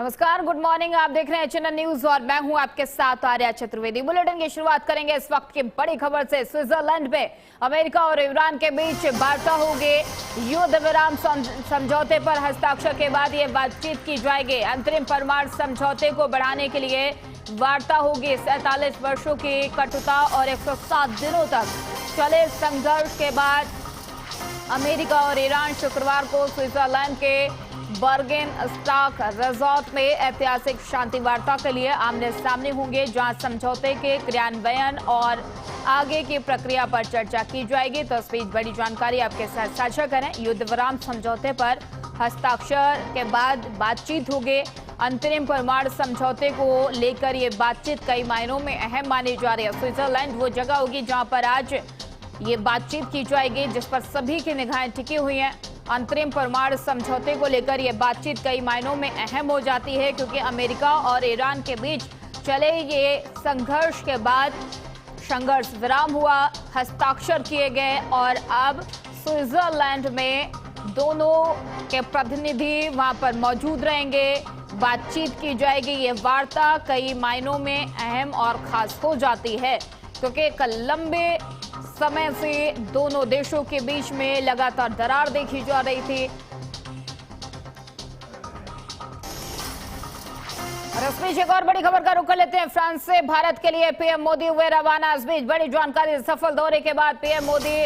नमस्कार, good morning. आप देख रहे हैं चैनल न्यूज और मैं हूं आपके साथ आर्या चतुर्वेदी। बुलेटिन की शुरुआत करेंगे इस वक्त की बड़ी खबर से। स्विट्जरलैंड में अमेरिका और ईरान के बीच वार्ता होगी। युद्ध विराम समझौते पर हस्ताक्षर के बाद ये बातचीत की जाएगी। अंतरिम परमाणु समझौते को बढ़ाने के लिए वार्ता होगी। 47 वर्षों की कटुता और 107 दिनों तक चले संघर्ष के बाद अमेरिका और ईरान शुक्रवार को स्विट्जरलैंड के बर्गेन स्टाक रिजॉर्ट में ऐतिहासिक शांति वार्ता के लिए आमने सामने होंगे, जहां समझौते के क्रियान्वयन और आगे की प्रक्रिया पर चर्चा की जाएगी। तो इस बीच बड़ी जानकारी आपके साथ साझा करें। युद्ध विराम समझौते पर हस्ताक्षर के बाद बातचीत होगी। अंतरिम परमाणु समझौते को लेकर ये बातचीत कई मायनों में अहम मानी जा रही है। स्विट्जरलैंड वो जगह होगी जहां पर आज ये बातचीत की जाएगी, जिस पर सभी की निगाहें टिकी हुई हैं। अंतरिम परमाणु समझौते को लेकर यह बातचीत कई मायनों में अहम हो जाती है, क्योंकि अमेरिका और ईरान के बीच चले ये संघर्ष के बाद संघर्ष विराम हुआ, हस्ताक्षर किए गए और अब स्विट्जरलैंड में दोनों के प्रतिनिधि वहां पर मौजूद रहेंगे। बातचीत की जाएगी। ये वार्ता कई मायनों में अहम और खास हो जाती है, क्योंकि एक लंबे समय से दोनों देशों के बीच में लगातार दरार देखी जा रही थी। और इस बीच एक और बड़ी खबर का रुख कर लेते हैं। फ्रांस से भारत के लिए पीएम मोदी हुए रवाना। इस बीच बड़ी जानकारी, सफल दौरे के बाद पीएम मोदी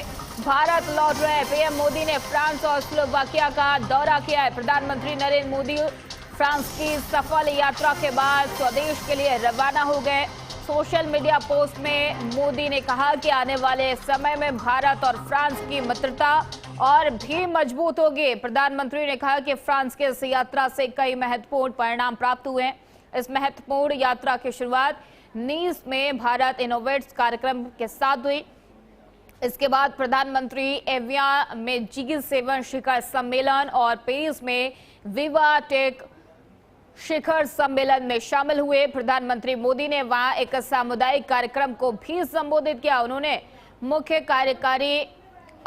भारत लौट रहे हैं। पीएम मोदी ने फ्रांस और स्लोवाकिया का दौरा किया है। प्रधानमंत्री नरेंद्र मोदी फ्रांस की सफल यात्रा के बाद स्वदेश के लिए रवाना हो गए। सोशल मीडिया पोस्ट में मोदी ने कहा कि आने वाले समय में भारत और फ्रांस की मित्रता और भी मजबूत होगी। प्रधानमंत्री ने कहा कि फ्रांस के इस यात्रा से कई महत्वपूर्ण परिणाम प्राप्त हुए हैं। इस महत्वपूर्ण यात्रा की शुरुआत नीस में भारत इनोवेट्स कार्यक्रम के साथ हुई। इसके बाद प्रधानमंत्री एवियन में G7 शिखर सम्मेलन और पेरिस में विवा टेक शिखर सम्मेलन में शामिल हुए। प्रधानमंत्री मोदी ने वहां एक सामुदायिक कार्यक्रम को भी संबोधित किया। उन्होंने मुख्य कार्यकारी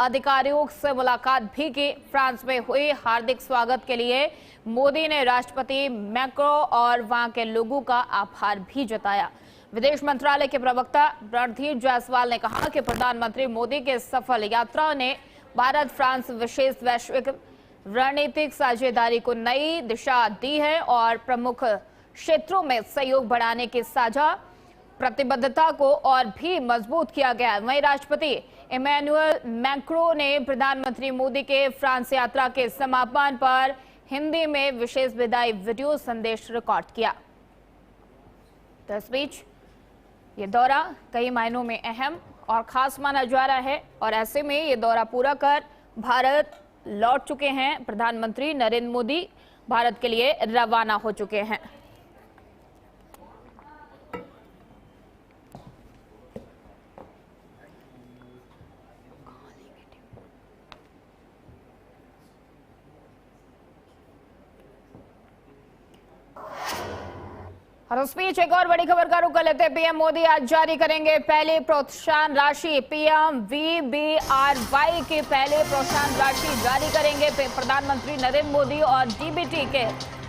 अधिकारियों से मुलाकात भी की। फ्रांस में हुए हार्दिक स्वागत के लिए मोदी ने राष्ट्रपति मैक्रो और वहां के लोगों का आभार भी जताया। विदेश मंत्रालय के प्रवक्ता रणधीर जायसवाल ने कहा कि प्रधानमंत्री मोदी के सफल यात्रा ने भारत फ्रांस विशेष वैश्विक रणनीतिक साझेदारी को नई दिशा दी है और प्रमुख क्षेत्रों में सहयोग बढ़ाने की साझा प्रतिबद्धता को और भी मजबूत किया गया। वहीं राष्ट्रपति इमैनुअल मैक्रो ने प्रधानमंत्री मोदी के फ्रांस यात्रा के समापन पर हिंदी में विशेष विदाई वीडियो संदेश रिकॉर्ड किया। तो इस बीच ये दौरा कई मायनों में अहम और खास माना जा रहा है और ऐसे में ये दौरा पूरा कर भारत लौट चुके हैं। प्रधानमंत्री नरेंद्र मोदी भारत के लिए रवाना हो चुके हैं। और उस बीच एक और बड़ी खबर का रुख कर लेते हैं। पीएम मोदी आज जारी करेंगे पहली प्रोत्साहन राशि। PMVBRY की पहले प्रोत्साहन राशि जारी करेंगे। प्रधानमंत्री नरेंद्र मोदी और डीबीटी के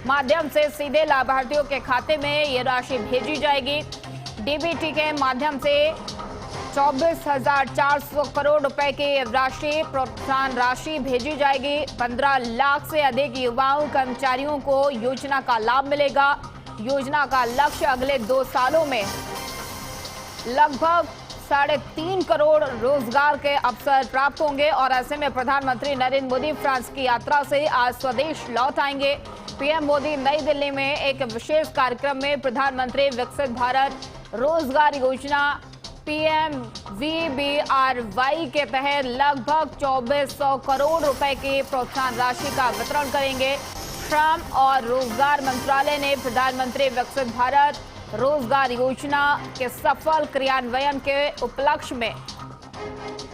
माध्यम से सीधे लाभार्थियों के खाते में ये राशि भेजी जाएगी। डीबीटी के माध्यम से 24,400 करोड़ रुपए की राशि प्रोत्साहन राशि भेजी जाएगी। 15 लाख से अधिक युवाओं कर्मचारियों को योजना का लाभ मिलेगा। योजना का लक्ष्य अगले 2 सालों में लगभग 3.5 करोड़ रोजगार के अवसर प्राप्त होंगे। और ऐसे में प्रधानमंत्री नरेंद्र मोदी फ्रांस की यात्रा से आज स्वदेश लौट आएंगे। पीएम मोदी नई दिल्ली में एक विशेष कार्यक्रम में प्रधानमंत्री विकसित भारत रोजगार योजना PMVBRY के तहत लगभग 2400 करोड़ रुपए की प्रोत्साहन राशि का वितरण करेंगे। श्रम और रोजगार मंत्रालय ने प्रधानमंत्री विकसित भारत रोजगार योजना के सफल क्रियान्वयन के उपलक्ष्य में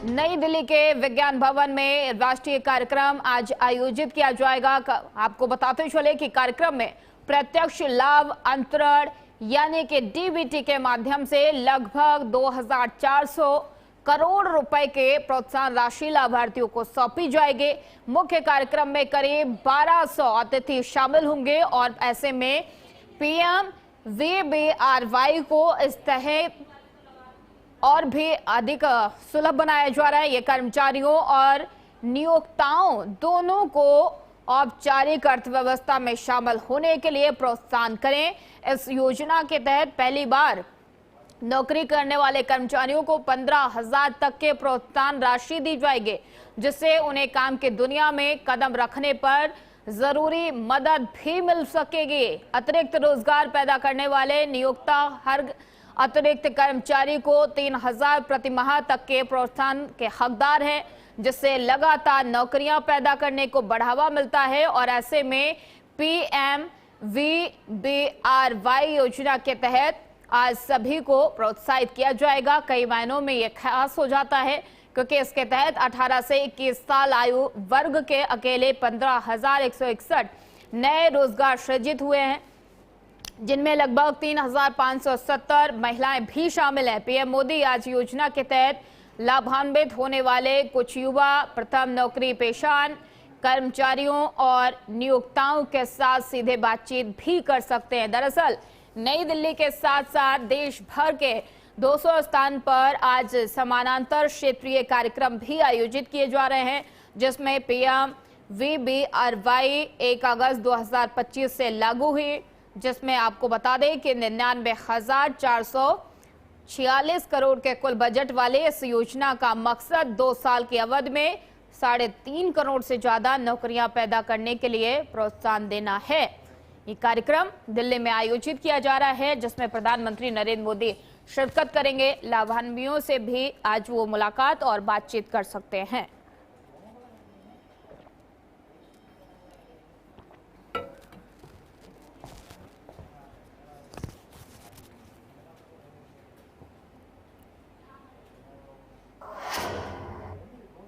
नई दिल्ली के विज्ञान भवन में राष्ट्रीय कार्यक्रम आज आयोजित किया जाएगा। आपको बताते चले कि कार्यक्रम में प्रत्यक्ष लाभ अंतरण यानी कि डीबीटी के माध्यम से लगभग 2400 करोड़ रुपए के प्रोत्साहन राशि लाभार्थियों को सौंपी जाएगी। मुख्य कार्यक्रम में करीब 1200 अतिथि शामिल होंगे और ऐसे में पीएम वीबीआरवाई को इस तहत और भी अधिक सुलभ बनाया जा रहा है। ये कर्मचारियों और नियोक्ताओं दोनों को औपचारिक अर्थव्यवस्था में शामिल होने के लिए प्रोत्साहन करें। इस योजना के तहत पहली बार नौकरी करने वाले कर्मचारियों को 15,000 तक के प्रोत्साहन राशि दी जाएगी, जिससे उन्हें काम की दुनिया में कदम रखने पर जरूरी मदद भी मिल सकेगी। अतिरिक्त रोजगार पैदा करने वाले नियोक्ता हर अतिरिक्त कर्मचारी को 3,000 प्रति माह तक के प्रोत्साहन के हकदार हैं, जिससे लगातार नौकरियां पैदा करने को बढ़ावा मिलता है। और ऐसे में पीएम वीबीआरवाई योजना के तहत आज सभी को प्रोत्साहित किया जाएगा। कई मायनों में यह खास हो जाता है, क्योंकि इसके तहत 18 से 21 साल आयु वर्ग के अकेले 15,161 नए रोजगार सृजित हुए हैं, जिनमें लगभग 3,570 महिलाएं भी शामिल हैं। पीएम मोदी आज योजना के तहत लाभान्वित होने वाले कुछ युवा प्रथम नौकरी पेशान कर्मचारियों और नियोक्ताओं के साथ सीधे बातचीत भी कर सकते हैं। दरअसल नई दिल्ली के साथ साथ देश भर के 200 स्थान पर आज समानांतर क्षेत्रीय कार्यक्रम भी आयोजित किए जा रहे हैं, जिसमें पीएम वीबीआरवाई 1 अगस्त 2025 से लागू हुई, जिसमें आपको बता दें कि 99,446 करोड़ के कुल बजट वाले इस योजना का मकसद 2 साल की अवधि में 3.5 करोड़ से ज्यादा नौकरियां पैदा करने के लिए प्रोत्साहन देना है। ये कार्यक्रम दिल्ली में आयोजित किया जा रहा है, जिसमें प्रधानमंत्री नरेंद्र मोदी शिरकत करेंगे। लाभान्वितों से भी आज वो मुलाकात और बातचीत कर सकते हैं।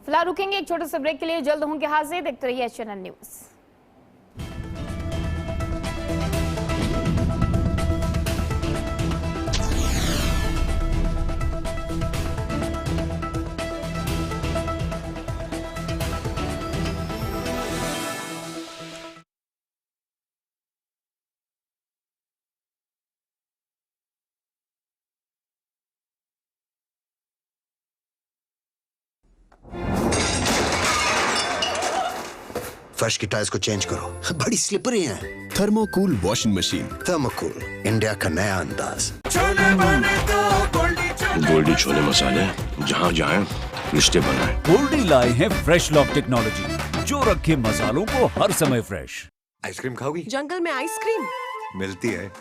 फिलहाल रुकेंगे एक छोटे से ब्रेक के लिए, जल्द होंगे हाजिर। देखते रहिए एचएनएन न्यूज। फर्श की टाइल्स को चेंज करो, बड़ी स्लिपरी हैं। थर्मोकूल वॉशिंग मशीन। थर्मोकूल, इंडिया का नया अंदाज। गोल्डी छोले मसाले, जहाँ जाए रिश्ते बनाए। गोल्डी लाए हैं फ्रेश लॉक टेक्नोलॉजी, जो रखे मसालों को हर समय फ्रेश। आइसक्रीम खाओगी? जंगल में आइसक्रीम मिलती है।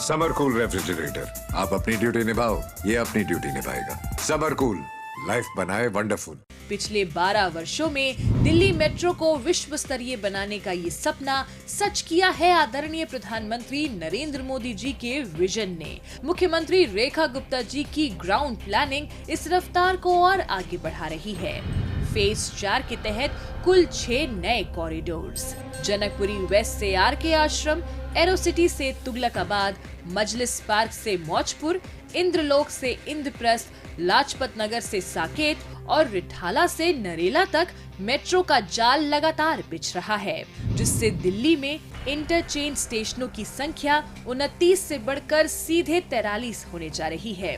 समर कूल रेफ्रिजरेटर, आप अपनी ड्यूटी निभाओ, ये अपनी ड्यूटी निभाएगा। समर कूल, लाइफ बनाए वंडरफुल। पिछले 12 वर्षों में दिल्ली मेट्रो को विश्व स्तरीय बनाने का ये सपना सच किया है आदरणीय प्रधानमंत्री नरेंद्र मोदी जी के विजन ने। मुख्यमंत्री रेखा गुप्ता जी की ग्राउंड प्लानिंग इस रफ्तार को और आगे बढ़ा रही है। फेज 4 के तहत कुल 6 नए कॉरिडोर्स, जनकपुरी वेस्ट से आरके आश्रम, एरोसिटी से तुगलकाबाद, मजलिस पार्क से मौजपुर, इंद्रलोक से इंद्रप्रस्थ, लाजपत नगर से साकेत और रिठाला से नरेला तक मेट्रो का जाल लगातार बिछ रहा है, जिससे दिल्ली में इंटरचेंज स्टेशनों की संख्या 29 से बढ़कर सीधे 43 होने जा रही है।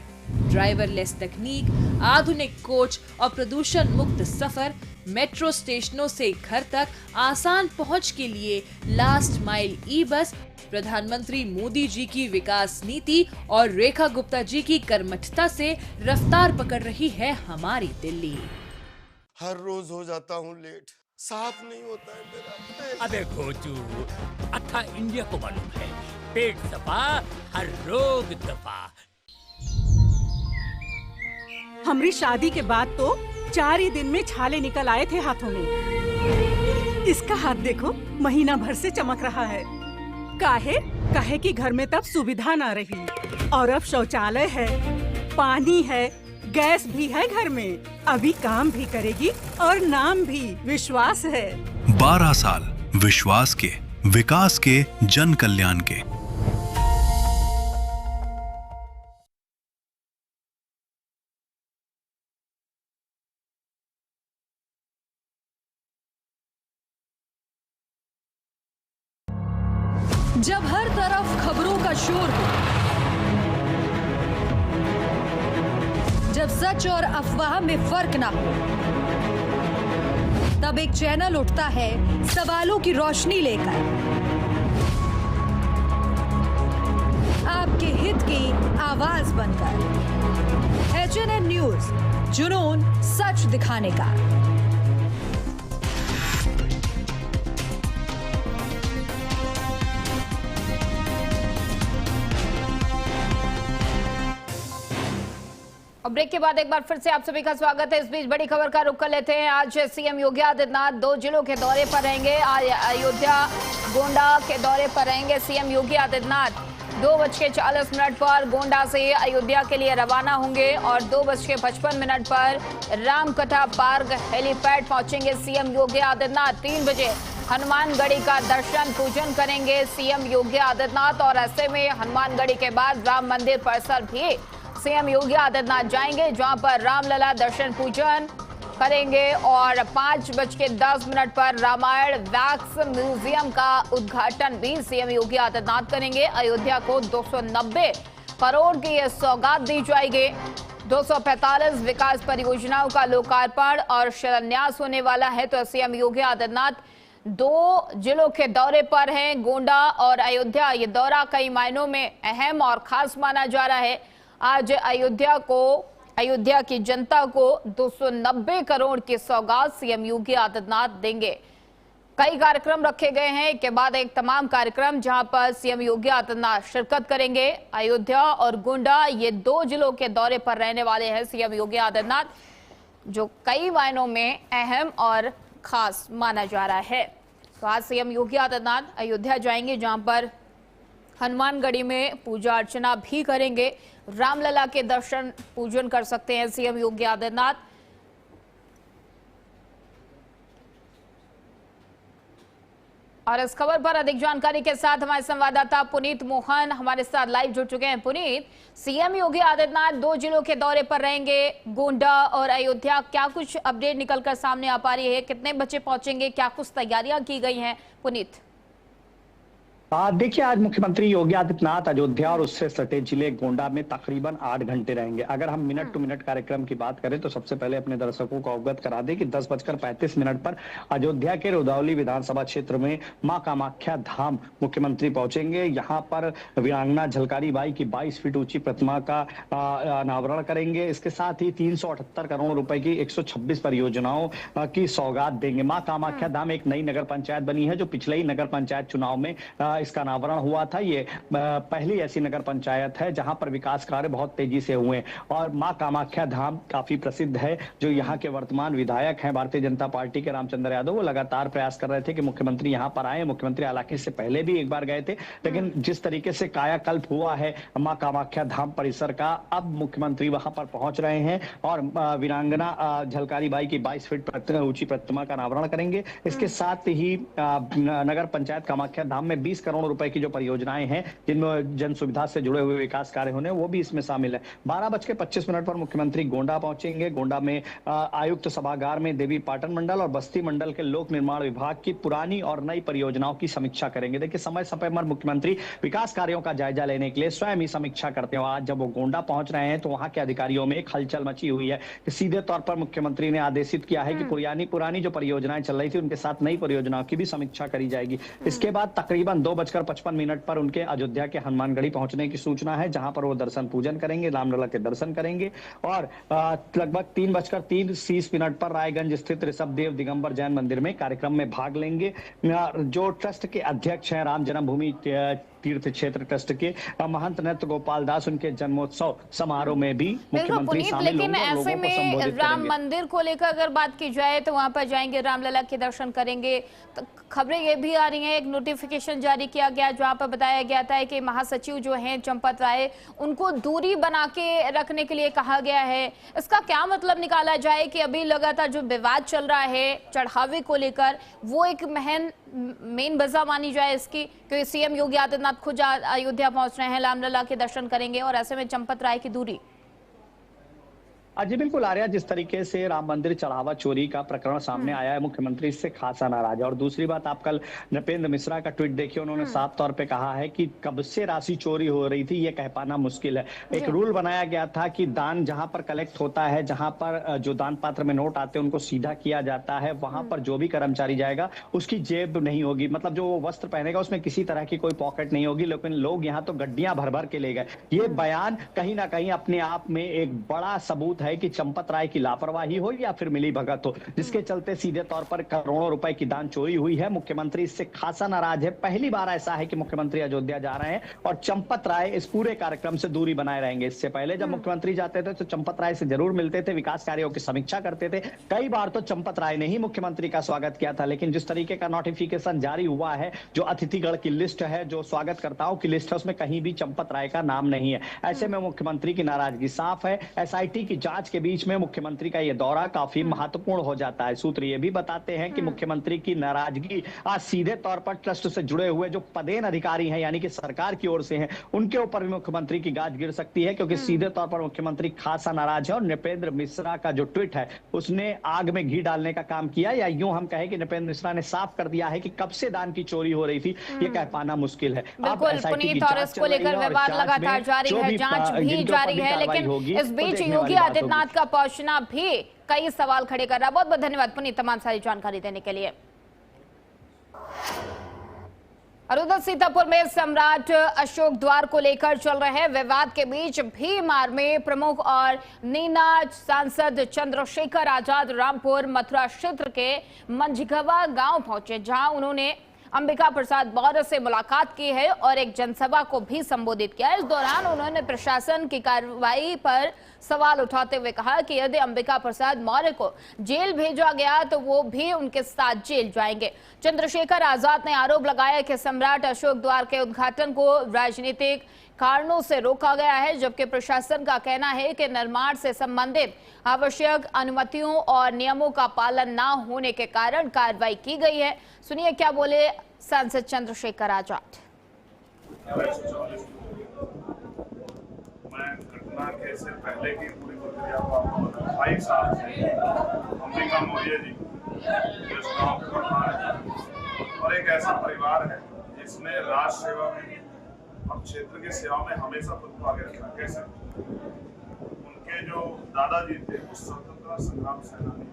ड्राइवरलेस तकनीक, आधुनिक कोच और प्रदूषण मुक्त सफर, मेट्रो स्टेशनों से घर तक आसान पहुंच के लिए लास्ट माइल ई बस, प्रधानमंत्री मोदी जी की विकास नीति और रेखा गुप्ता जी की कर्मठता से रफ्तार पकड़ रही है हमारी दिल्ली। हर रोज हो जाता हूँ लेट, साफ नहीं होता है मेरा। अबे गोचू, अथा इंडिया को मालूम है, पेट सफा हर रोग दफा। हमारी शादी के बाद तो 4 ही दिन में छाले निकल आए थे हाथों में। इसका हाथ देखो, महीना भर से चमक रहा है। काहे कि घर में तब सुविधा ना रही, और अब शौचालय है, पानी है, गैस भी है घर में। अभी काम भी करेगी और नाम भी विश्वास है। 12 साल विश्वास के, विकास के, जन कल्याण के। जब हर तरफ खबरों का शोर हो, जब सच और अफवाह में फर्क ना हो, तब एक चैनल उठता है सवालों की रोशनी लेकर, आपके हित की आवाज बनकर। HNN न्यूज, जुनून सच दिखाने का। और ब्रेक के बाद एक बार फिर से आप सभी का स्वागत है। इस बीच बड़ी खबर का रुख कर लेते हैं। आज सीएम योगी आदित्यनाथ 2 जिलों के दौरे पर रहेंगे। आज अयोध्या, गोंडा के दौरे पर रहेंगे सीएम योगी आदित्यनाथ। 2:40 पर गोंडा से अयोध्या के लिए रवाना होंगे और 2:55 पर रामकथा पार्क हेलीपैड पहुंचेंगे सीएम योगी आदित्यनाथ। 3 बजे हनुमानगढ़ी का दर्शन पूजन करेंगे सीएम योगी आदित्यनाथ और ऐसे में हनुमानगढ़ी के बाद राम मंदिर परिसर भी सीएम योगी आदित्यनाथ जाएंगे, जहां पर रामलला दर्शन पूजन करेंगे और 5:10 पर रामायण वैक्स म्यूजियम का उद्घाटन भी सीएम योगी आदित्यनाथ करेंगे। अयोध्या को 290 करोड़ की यह सौगात दी जाएगी। 245 विकास परियोजनाओं का लोकार्पण और शिलान्यास होने वाला है। तो सीएम योगी आदित्यनाथ 2 जिलों के दौरे पर हैं, गोंडा और अयोध्या। ये दौरा कई मायनों में अहम और खास माना जा रहा है। आज अयोध्या की जनता को 290 करोड़ की सौगात सीएम योगी आदित्यनाथ देंगे। कई कार्यक्रम रखे गए हैं, एक के बाद एक तमाम कार्यक्रम, जहां पर सीएम योगी आदित्यनाथ शिरकत करेंगे। अयोध्या और गोंडा ये 2 जिलों के दौरे पर रहने वाले हैं सीएम योगी आदित्यनाथ, जो कई मायनों में अहम और खास माना जा रहा है। तो आज सीएम योगी आदित्यनाथ अयोध्या जाएंगे, जहां पर हनुमानगढ़ी में पूजा अर्चना भी करेंगे। रामलला के दर्शन पूजन कर सकते हैं सीएम योगी आदित्यनाथ। और इस खबर पर अधिक जानकारी के साथ हमारे संवाददाता पुनीत मोहन हमारे साथ लाइव जुड़ चुके हैं। पुनीत, सीएम योगी आदित्यनाथ 2 जिलों के दौरे पर रहेंगे, गोंडा और अयोध्या। क्या कुछ अपडेट निकलकर सामने आ पा रही है? कितने बजे पहुंचेंगे? क्या कुछ तैयारियां की गई हैं? पुनीत, देखिए, आज मुख्यमंत्री योगी आदित्यनाथ अयोध्या और उससे सटे जिले गोंडा में तकरीबन 8 घंटे रहेंगे। अगर हम मिनट टू मिनट कार्यक्रम की बात करें तो सबसे पहले अपने दर्शकों को अवगत करा दें कि 10:35 पर अयोध्या के रुदौली विधानसभा क्षेत्र में मां कामाख्या धाम मुख्यमंत्री पहुंचेंगे। यहाँ पर वीरांगना झलकारी बाई की 22 फीट ऊंची प्रतिमा का अनावरण करेंगे। इसके साथ ही 378 करोड़ रुपए की 126 परियोजनाओं की सौगात देंगे। मां कामाख्या धाम एक नई नगर पंचायत बनी है, जो पिछले ही नगर पंचायत चुनाव में इसका अनावरण हुआ था। ये पहली ऐसी नगर पंचायत है जहां पर विकास कार्य बहुत तेजी से हुए और मां कामाख्या धाम काफी प्रसिद्ध है। जो यहाँ के वर्तमान विधायक हैं भारतीय जनता पार्टी के रामचंद्र यादव, वो लगातार प्रयास कर रहे थे कि मुख्यमंत्री यहाँ पर आए। मुख्यमंत्री हालांकि इससे पहले भी एक बार गए थे, लेकिन जिस तरीके से कायाकल्प हुआ है मां कामाख्या धाम परिसर का, अब मुख्यमंत्री वहां पर पहुंच रहे हैं और वीरांगना झलकारी बाई की 22 फीट ऊंची प्रतिमा का अनावरण करेंगे। इसके साथ ही नगर पंचायत कामाख्या धाम में 20 करोड़ रुपए की जो परियोजनाएं हैं, जिनमें जन सुविधा से जुड़े हुए विकास कार्य होने, वो भी इसमें शामिल है। 12:25 पर मुख्यमंत्री गोंडा पहुंचेंगे। गोंडा में आयुक्त सभागार में देवी पाटन मंडल और बस्ती मंडल के लोक निर्माण विभाग की पुरानी और नई परियोजनाओं की समीक्षा करेंगे। देखिए, समय समय पर मुख्यमंत्री विकास कार्यों का जायजा लेने के लिए स्वयं ही समीक्षा करते हैं। आज जब वो गोंडा पहुंच रहे हैं तो वहां के अधिकारियों में एक हलचल मची हुई है कि सीधे तौर पर मुख्यमंत्री ने आदेशित किया है कि पुरानी जो परियोजनाएं चल रही थी उनके साथ नई परियोजनाओं की भी समीक्षा करी जाएगी। इसके बाद तकरीबन 2:55 पर उनके अयोध्या के हनुमानगढ़ी पहुंचने की सूचना है, जहां पर वो दर्शन पूजन करेंगे, रामलला के दर्शन करेंगे और लगभग 3:30 पर रायगंज स्थित ऋषभदेव दिगंबर जैन मंदिर में कार्यक्रम में भाग लेंगे। जो ट्रस्ट के अध्यक्ष हैं, राम जन्मभूमि तीर्थ क्षेत्र ट्रस्ट के महंत नृत्य गोपाल दास, उनके जन्मोत्सव समारोह में भी मुख्यमंत्री शामिल होंगे। लेकिन ऐसे में राम मंदिर को लेकर अगर बात की जाए तो वहां पर जाएंगे, रामलला के दर्शन करेंगे। तो खबरें ये भी आ रही हैं, एक नोटिफिकेशन जारी किया गया जहां पर बताया गया था कि महासचिव जो हैं चंपत राय, उनको दूरी बना के रखने के लिए कहा गया है। इसका क्या मतलब निकाला जाए कि अभी लगातार जो विवाद चल रहा है चढ़ावे को लेकर, वो एक मेन वजह मानी जाए इसकी, क्योंकि सीएम योगी आदित्यनाथ खुद अयोध्या पहुंच रहे हैं, रामलला के दर्शन करेंगे और ऐसे में चंपत राय की दूरी। जी बिल्कुल आर्या, जिस तरीके से राम मंदिर चढ़ावा चोरी का प्रकरण सामने आया है, मुख्यमंत्री इससे खासा नाराज है। और दूसरी बात, आप कल नृपेंद्र मिश्रा का ट्वीट देखिए, उन्होंने साफ तौर पे कहा है कि कब से राशि चोरी हो रही थी ये कह पाना मुश्किल है। एक रूल बनाया गया था कि दान जहां पर कलेक्ट होता है, जहां पर जो दान पात्र में नोट आते हैं उनको सीधा किया जाता है, वहां पर जो भी कर्मचारी जाएगा उसकी जेब नहीं होगी, मतलब जो वो वस्त्र पहनेगा उसमें किसी तरह की कोई पॉकेट नहीं होगी। लेकिन लोग यहाँ तो गड्डियां भर भर के ले गए। ये बयान कहीं ना कहीं अपने आप में एक बड़ा सबूत है कि चंपत राय की लापरवाही हो या फिर मिली भगत हो, जिसके चलते सीधे तौर पर करोड़ों रुपए की दान चोरी हुई है। मुख्यमंत्री इससे खासा नाराज है। पहली बार ऐसा है कि मुख्यमंत्री अयोध्या जा रहे हैं और चंपत राय इस पूरे कार्यक्रम से दूरी बनाए रहेंगे। इससे पहले जब मुख्यमंत्री जाते थे तो चंपत राय से जरूर मिलते थे, विकास कार्यों की समीक्षा करते थे। कई बार तो चंपत राय ने ही मुख्यमंत्री का स्वागत किया था। लेकिन जिस तरीके का नोटिफिकेशन जारी हुआ है, जो अतिथिगण की लिस्ट है, जो स्वागतकर्ताओं की लिस्ट है, उसमें कहीं भी चंपत राय का नाम नहीं है। ऐसे में मुख्यमंत्री की नाराजगी साफ है। एसआईटी की जांच के बीच में मुख्यमंत्री का यह दौरा काफी महत्वपूर्ण हो जाता है। सूत्र ये भी बताते हैं कि मुख्यमंत्री की नाराजगी आज सीधे तौर पर ट्रस्ट से जुड़े हुए जो पदेन अधिकारी हैं, यानी कि सरकार की ओर से हैं, उनके ऊपर भी मुख्यमंत्री की गाज गिर सकती है, क्योंकि सीधे तौर पर मुख्यमंत्री खासा नाराज है। और नृपेंद्र मिश्रा का जो ट्वीट है उसने आग में घी डालने का काम किया, या यूं हम कहें कि नृपेंद्र मिश्रा ने साफ कर दिया है कि कब से दान की चोरी हो रही थी ये कह पाना मुश्किल है। बिल्कुल, पुनीत, और इसको लेकर विवाद लगातार जारी है, जांच भी जारी है, लेकिन इस बीच योगी आदित्यनाथ का पहुंचना भी कई सवाल खड़े कर रहा है। बहुत बहुत धन्यवाद पुनीत तमाम सारी जानकारी देने के लिए। और उधर सीतापुर में सम्राट अशोक द्वार को लेकर चल रहे विवाद के बीच भीमार में प्रमुख और नीनाज सांसद चंद्रशेखर आजाद रामपुर मथुरा क्षेत्र के मंझगवा गांव पहुंचे, जहां उन्होंने अंबिका प्रसाद मौर्य से मुलाकात की है और एक जनसभा को भी संबोधित किया। इस दौरान उन्होंने प्रशासन की कार्रवाई पर सवाल उठाते हुए कहा कि यदि अंबिका प्रसाद मौर्य को जेल भेजा गया तो वो भी उनके साथ जेल जाएंगे। चंद्रशेखर आजाद ने आरोप लगाया कि सम्राट अशोक द्वार के उद्घाटन को राजनीतिक कारणों से रोका गया है, जबकि प्रशासन का कहना है कि निर्माण से संबंधित आवश्यक अनुमतियों और नियमों का पालन न होने के कारण कार्रवाई की गई है। सुनिए क्या बोले सांसद चंद्रशेखर आजाद। मैं घटना के से पहले की पूरी प्रक्रिया को आपको बता 22 साल से अंबिका मौर्य जी इस गांव के प्रधान है और एक ऐसा परिवार है जिसने राज सेवा में और क्षेत्र की सेवा में हमेशा खुद को आगे रखा। कैसे उनके जो दादाजी थे वो स्वतंत्रता संग्राम सेनानी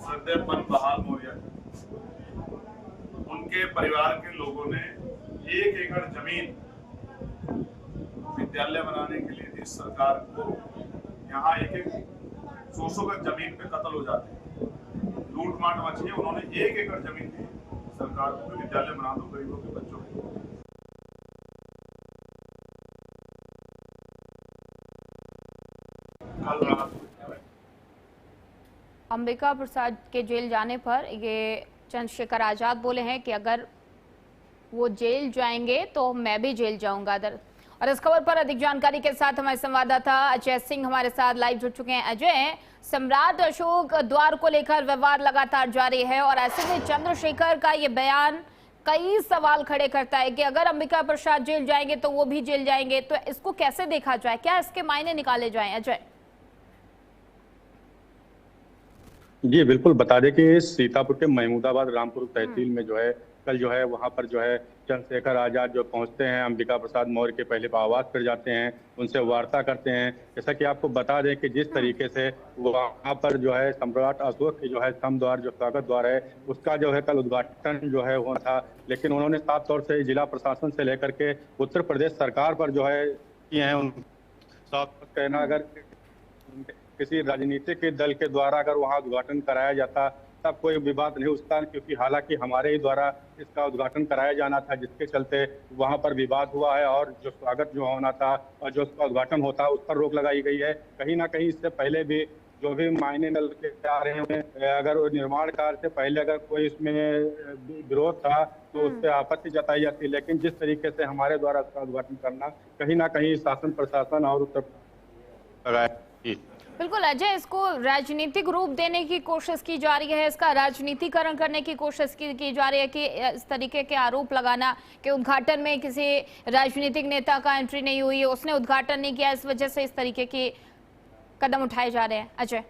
श्रद्धेय मन बहाल मौर्य, उनके परिवार के लोगों ने 1 एकड़ जमीन विद्यालय बनाने के लिए दी सरकार को। यहाँ एक 100 गज जमीन पे कत्ल हो जाते हैं, लूट माट मची है। उन्होंने 1 एकड़ जमीन दी सरकार को, विद्यालय बना दो गरीबों के बच्चों को। अंबिका प्रसाद के जेल जाने पर ये चंद्रशेखर आजाद बोले हैं कि अगर वो जेल जाएंगे तो मैं भी जेल जाऊंगा। और इस खबर पर अधिक जानकारी के साथ हमारे संवाददाता अजय सिंह हमारे साथ लाइव जुड़ चुके हैं। अजय, सम्राट अशोक द्वार को लेकर विवाद लगातार जारी है और ऐसे में चंद्रशेखर का ये बयान कई सवाल खड़े करता है कि अगर अंबिका प्रसाद जेल जाएंगे तो वो भी जेल जाएंगे, तो इसको कैसे देखा जाए, क्या इसके मायने निकाले जाएं? अजय जी बिल्कुल, बता दें कि सीतापुर के महमूदाबाद रामपुर तहसील में जो है कल जो है वहां पर जो है चंद्रशेखर आजाद जो पहुंचते हैं, अंबिका प्रसाद मौर्य के पहले आवास पर जाते हैं, उनसे वार्ता करते हैं। जैसा कि आपको बता दें कि जिस तरीके से वहां पर जो है सम्राट अशोक की जो है स्तंभ द्वार जो स्वागत द्वार है उसका जो है कल उद्घाटन जो है हुआ था, लेकिन उन्होंने साफ तौर से जिला प्रशासन से लेकर के उत्तर प्रदेश सरकार पर जो है किए हैं। उन साफ कहना, अगर किसी राजनीतिक दल के द्वारा अगर वहाँ उद्घाटन कराया जाता तब कोई विवाद नहीं उठता, क्योंकि हालांकि हमारे ही द्वारा इसका उद्घाटन कराया जाना था, जिसके चलते वहां पर विवाद हुआ है और जो स्वागत जो होना था और जो उसका उद्घाटन होता उस पर रोक लगाई गई है। कहीं ना कहीं इससे पहले भी जो भी मायने मिल के आ रहे हैं, अगर निर्माण कार्य से पहले अगर कोई इसमें विरोध था तो उस पर आपत्ति जताई जाती, लेकिन जिस तरीके से हमारे द्वारा उसका उद्घाटन करना कहीं ना कहीं शासन प्रशासन और उत्तर लगाया। बिल्कुल अजय, इसको राजनीतिक रूप देने की कोशिश की जा रही है, इसका राजनीतिकरण करने की कोशिश की जा रही है कि इस तरीके के आरोप लगाना कि उद्घाटन में किसी राजनीतिक नेता का एंट्री नहीं हुई है, उसने उद्घाटन नहीं किया, इस वजह से इस तरीके की कदम उठाए जा रहे हैं? अजय।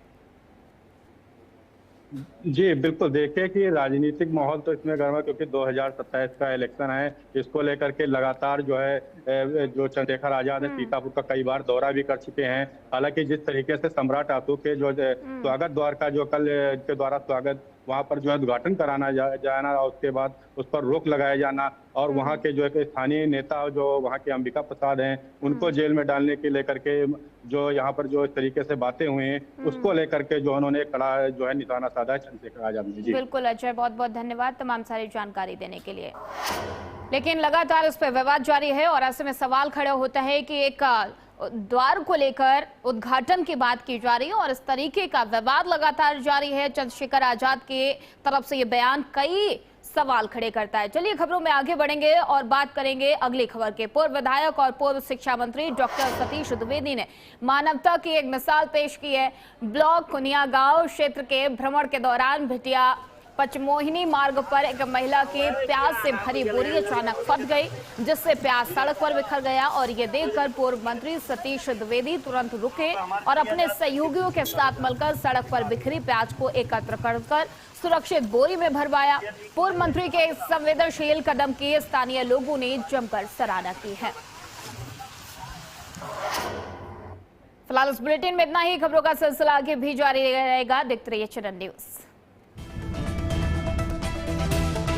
जी बिल्कुल, देखिए कि राजनीतिक माहौल तो इसमें गर्म है क्योंकि 2027 का इलेक्शन है। इसको लेकर के लगातार जो है जो चंद्रशेखर आजाद है सीतापुर का कई बार दौरा भी कर चुके हैं। हालांकि जिस तरीके से सम्राट अशोक के जो स्वागत द्वार का जो कल के द्वारा स्वागत वहां पर जो है उद्घाटन कराना जाना और उसके बाद उस पर रोक लगाया जाना और वहां के जो है स्थानीय नेता जो वहां के अंबिका प्रसाद हैं उनको जेल में डालने के लेकर के जो यहाँ पर जो इस तरीके से बातें हुई हैं उसको लेकर के जो उन्होंने कड़ा जो है निशाना साधा है चंद्रशेखर आजाद ने। जी बिल्कुल अजय, बहुत बहुत धन्यवाद तमाम सारी जानकारी देने के लिए। लेकिन लगातार इस पर विवाद जारी है और ऐसे में सवाल खड़ा होता है कि एक द्वार को लेकर उद्घाटन की बात की जा रही है और इस तरीके का विवाद लगातार जारी है। चंद्रशेखर आजाद के तरफ से ये बयान कई सवाल खड़े करता है। चलिए खबरों में आगे बढ़ेंगे और बात करेंगे अगली खबर के। पूर्व विधायक और पूर्व शिक्षा मंत्री डॉक्टर सतीश द्विवेदी ने मानवता की एक मिसाल पेश की है। ब्लॉक कुनिया गांव क्षेत्र के भ्रमण के दौरान भिटिया पचमोहिनी मार्ग पर एक महिला की प्याज से भरी बोरी अचानक फट गई, जिससे प्याज सड़क पर बिखर गया और ये देखकर पूर्व मंत्री सतीश द्विवेदी तुरंत रुके और अपने सहयोगियों के साथ मिलकर सड़क पर बिखरी प्याज को एकत्र कर सुरक्षित बोरी में भरवाया। पूर्व मंत्री के इस संवेदनशील कदम की स्थानीय लोगों ने जमकर सराहना की है। फिलहाल इस बुलेटिन में इतना ही। खबरों का सिलसिला आगे भी जारी रहेगा। देखते रहिए चैनल न्यूज।